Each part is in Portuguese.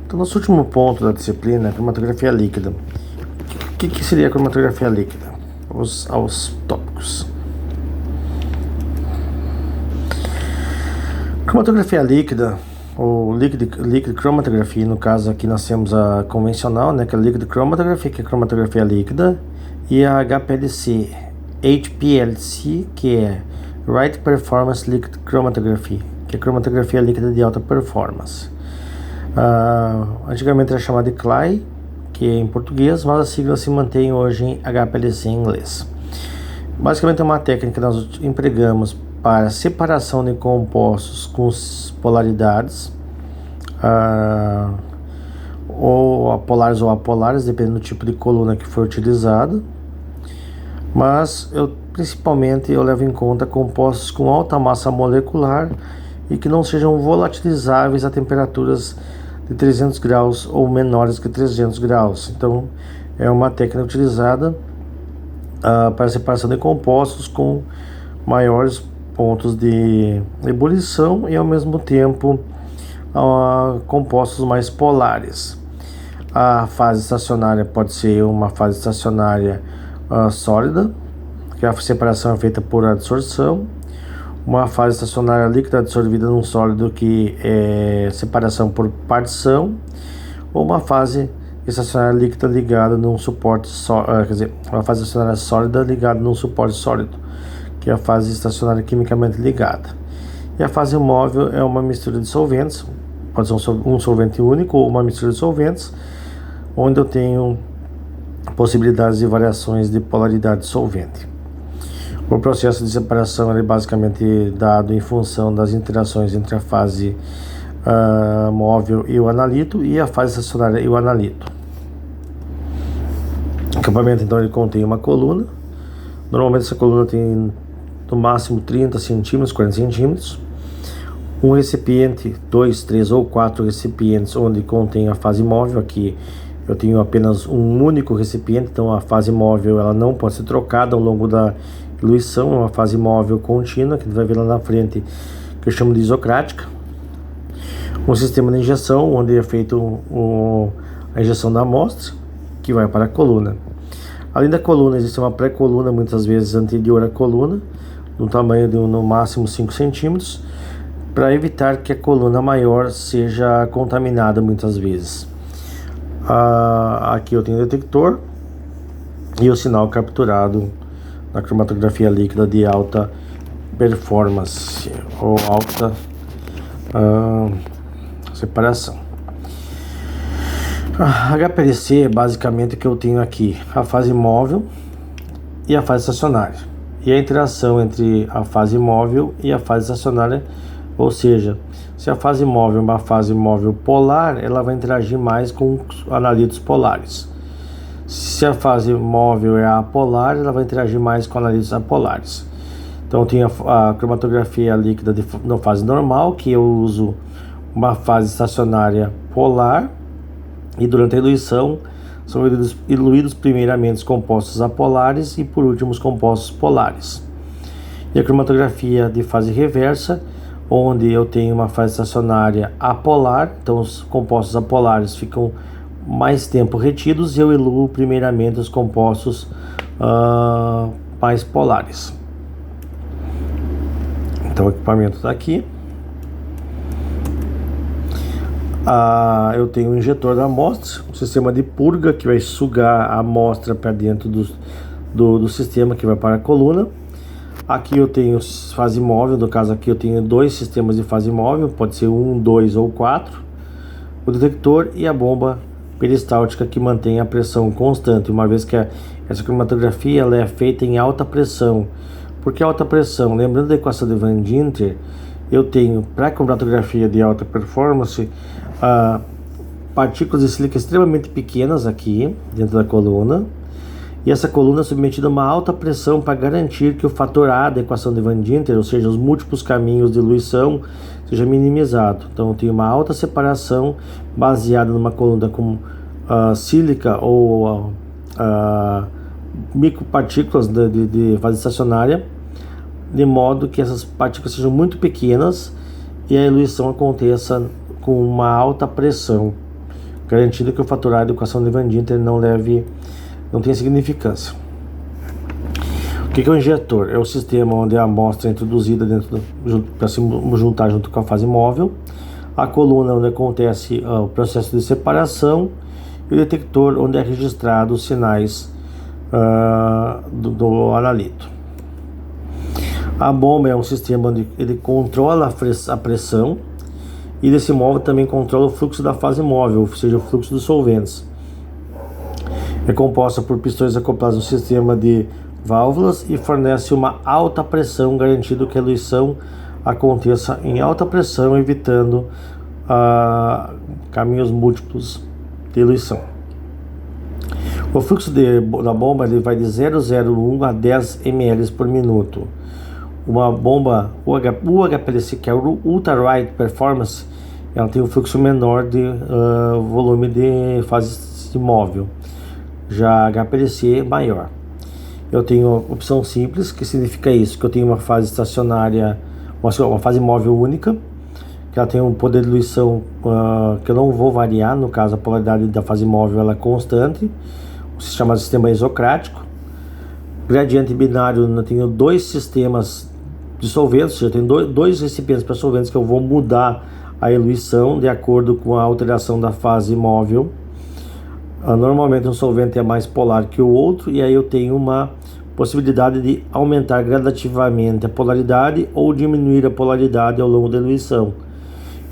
Então, nosso último ponto da disciplina, cromatografia líquida. O que seria a cromatografia líquida? Vamos aos tópicos. Cromatografia líquida, ou liquid chromatography, no caso aqui nós temos a convencional, né, que é a liquid chromatography, que é a cromatografia líquida, e a HPLC, que é High Performance Liquid Chromatography, que é cromatografia líquida de alta performance. Antigamente era chamada de CLY, que é em português, mas a sigla se mantém hoje em HPLC em inglês. Basicamente é uma técnica que nós empregamos para separação de compostos com polaridades, ou apolares, dependendo do tipo de coluna que for utilizado. Mas principalmente eu levo em conta compostos com alta massa molecular e que não sejam volatilizáveis a temperaturas de 300 graus ou menores que 300 graus. Então é uma técnica utilizada para separação de compostos com maiores pontos de ebulição e ao mesmo tempo compostos mais polares. A fase estacionária pode ser uma fase estacionária sólida, que a separação é feita por adsorção, uma fase estacionária líquida absorvida num sólido, que é separação por partição, ou uma fase estacionária líquida ligada num suporte uma fase estacionária sólida ligada num suporte sólido, que é a fase estacionária quimicamente ligada. E a fase móvel é uma mistura de solventes, pode ser um solvente único ou uma mistura de solventes, onde eu tenho possibilidades de variações de polaridade solvente. O processo de separação é basicamente dado em função das interações entre a fase móvel e o analito e a fase estacionária e o analito. O acabamento, então, ele contém uma coluna. Normalmente essa coluna tem no máximo 30 centímetros, 40 centímetros. Um recipiente, 2, 3 ou 4 recipientes onde contém a fase móvel. Aqui eu tenho apenas um único recipiente, então a fase móvel ela não pode ser trocada ao longo da diluição. É uma fase móvel contínua, que a gente vai ver lá na frente, que eu chamo de isocrática. Um sistema de injeção, onde é feito a injeção da amostra, que vai para a coluna. Além da coluna, existe uma pré-coluna, muitas vezes anterior à coluna, no tamanho de no máximo 5 centímetros, para evitar que a coluna maior seja contaminada muitas vezes. Aqui eu tenho o detector e o sinal capturado na cromatografia líquida de alta performance ou alta separação. A HPLC é basicamente o que eu tenho aqui: a fase móvel e a fase estacionária, e a interação entre a fase móvel e a fase estacionária. Ou seja, se a fase móvel é uma fase móvel polar, ela vai interagir mais com analitos polares. Se a fase móvel é apolar, ela vai interagir mais com analitos apolares. Então tem a cromatografia líquida na fase normal, que eu uso uma fase estacionária polar, e durante a diluição são diluídos primeiramente os compostos apolares e por último os compostos polares. E a cromatografia de fase reversa, onde eu tenho uma fase estacionária apolar, então os compostos apolares ficam mais tempo retidos e eu diluo primeiramente os compostos mais polares. Então o equipamento está aqui. Eu tenho um injetor da amostra, um sistema de purga que vai sugar a amostra para dentro do sistema que vai para a coluna. Aqui eu tenho fase móvel, no caso aqui eu tenho 2 sistemas de fase móvel, pode ser 1, 2 ou 4. O detector e a bomba peristáltica, que mantém a pressão constante, uma vez que essa cromatografia ela é feita em alta pressão. Por que alta pressão? Lembrando da equação de Van Dinter, eu tenho, para a cromatografia de alta performance, partículas de sílica extremamente pequenas aqui dentro da coluna, e essa coluna é submetida a uma alta pressão para garantir que o fator A da equação de Van Dinter, ou seja, os múltiplos caminhos de diluição, seja minimizado. Então eu tenho uma alta separação baseada numa coluna com sílica ou micropartículas de fase estacionária, de modo que essas partículas sejam muito pequenas e a diluição aconteça com uma alta pressão, garantindo que o faturado da equação de Van Dinter não tenha significância. O que é o injetor? É o sistema onde a amostra é introduzida para se juntar junto com a fase móvel, a coluna onde acontece o processo de separação e o detector onde é registrado os sinais do analito. A bomba é um sistema onde ele controla a pressão e desse móvel também controla o fluxo da fase móvel, ou seja, o fluxo dos solventes. É composta por pistões acoplados no sistema de válvulas e fornece uma alta pressão, garantindo que a eluição aconteça em alta pressão, evitando caminhos múltiplos de eluição. O fluxo da bomba ele vai de 0,01 a 10 ml por minuto. Uma bomba UHPLC, que é o Ultra Wide Performance, ela tem um fluxo menor de volume de fase móvel. Já a HPLC é maior. Eu tenho a opção simples, que significa isso, que eu tenho uma fase estacionária, uma fase móvel única, que ela tem um poder de diluição que eu não vou variar, no caso a polaridade da fase móvel ela é constante, o sistema isocrático. Gradiente binário, eu tenho dois sistemas de solventes, eu tenho dois recipientes para solventes que eu vou mudar a eluição de acordo com a alteração da fase móvel. Normalmente um solvente é mais polar que o outro, e aí eu tenho uma possibilidade de aumentar gradativamente a polaridade ou diminuir a polaridade ao longo da eluição.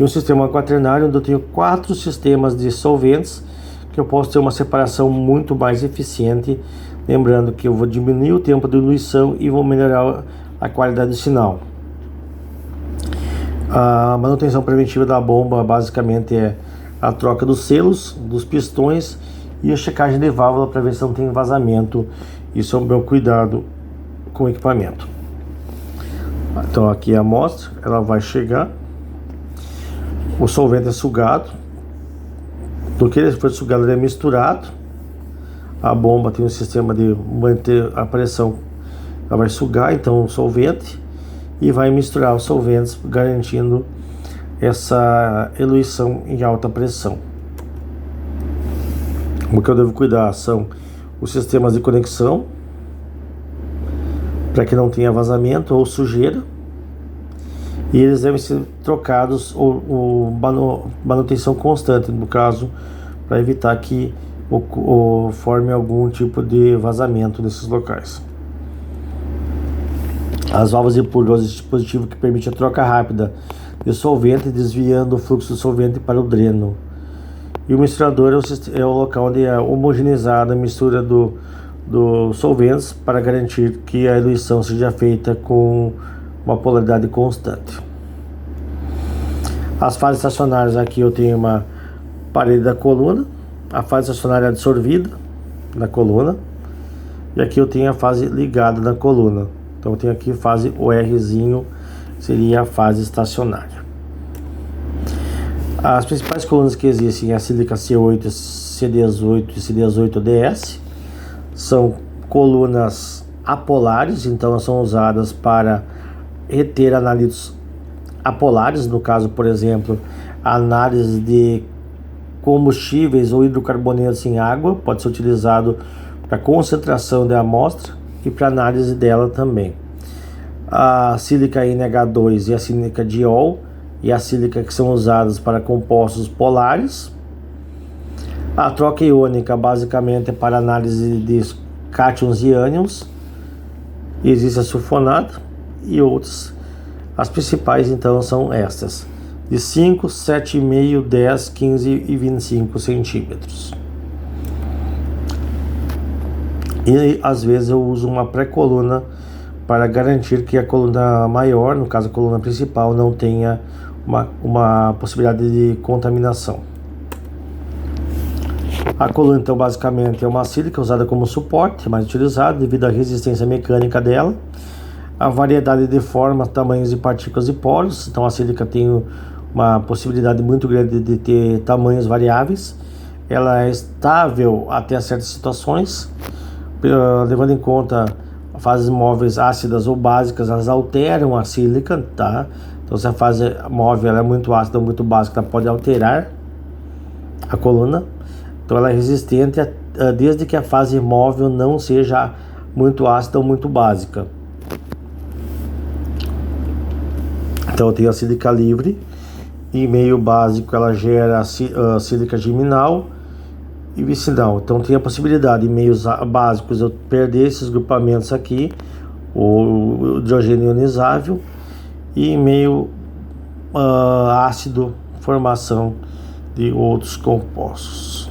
E um sistema quaternário onde eu tenho 4 sistemas de solventes, que eu posso ter uma separação muito mais eficiente, lembrando que eu vou diminuir o tempo de eluição e vou melhorar a qualidade do sinal. A manutenção preventiva da bomba basicamente é a troca dos selos, dos pistões e a checagem de válvula para ver se não tem vazamento. Isso é o meu cuidado com o equipamento. Então aqui a amostra, ela vai chegar, o solvente é sugado, do que ele foi sugado ele é misturado, a bomba tem um sistema de manter a pressão, ela vai sugar então o solvente e vai misturar os solventes, garantindo essa eluição em alta pressão. O que eu devo cuidar são os sistemas de conexão, para que não tenha vazamento ou sujeira, e eles devem ser trocados ou manutenção constante, no caso, para evitar que forme algum tipo de vazamento nesses locais. As válvulas de purga é o dispositivo que permite a troca rápida de solvente, desviando o fluxo do solvente para o dreno. E o misturador é o local onde é homogeneizada a mistura dos solventes para garantir que a eluição seja feita com uma polaridade constante. As fases estacionárias, aqui eu tenho uma parede da coluna, a fase estacionária absorvida na coluna, e aqui eu tenho a fase ligada na coluna. Então eu tenho aqui a fase ORzinho, seria a fase estacionária. As principais colunas que existem é a sílica C8, C18 e C18DS. São colunas apolares, então elas são usadas para reter analitos apolares, no caso, por exemplo, a análise de combustíveis ou hidrocarbonetos em água, pode ser utilizado para concentração da amostra e para análise dela também. A sílica NH2 e a sílica diol e a sílica que são usadas para compostos polares. A troca iônica basicamente é para análise de cátions e ânions. Existe a sulfonato e outras. As principais então são estas, de 5, 7,5, 10, 15 e 25 centímetros. E às vezes eu uso uma pré-coluna para garantir que a coluna maior, no caso a coluna principal, não tenha uma possibilidade de contaminação. A coluna então basicamente é uma sílica usada como suporte, mais utilizada devido à resistência mecânica dela, a variedade de formas, tamanhos de partículas e poros. Então a sílica tem uma possibilidade muito grande de ter tamanhos variáveis. Ela é estável até certas situações, levando em conta fases móveis ácidas ou básicas, elas alteram a sílica, tá? Então, se a fase móvel ela é muito ácida ou muito básica, ela pode alterar a coluna. Então, ela é resistente desde que a fase móvel não seja muito ácida ou muito básica. Então, eu tenho a sílica livre. Em meio básico, ela gera a sílica geminal e vicinal. Então, tem a possibilidade em meios básicos eu perder esses grupamentos aqui, o hidrogênio ionizável, e em meio ácido, formação de outros compostos.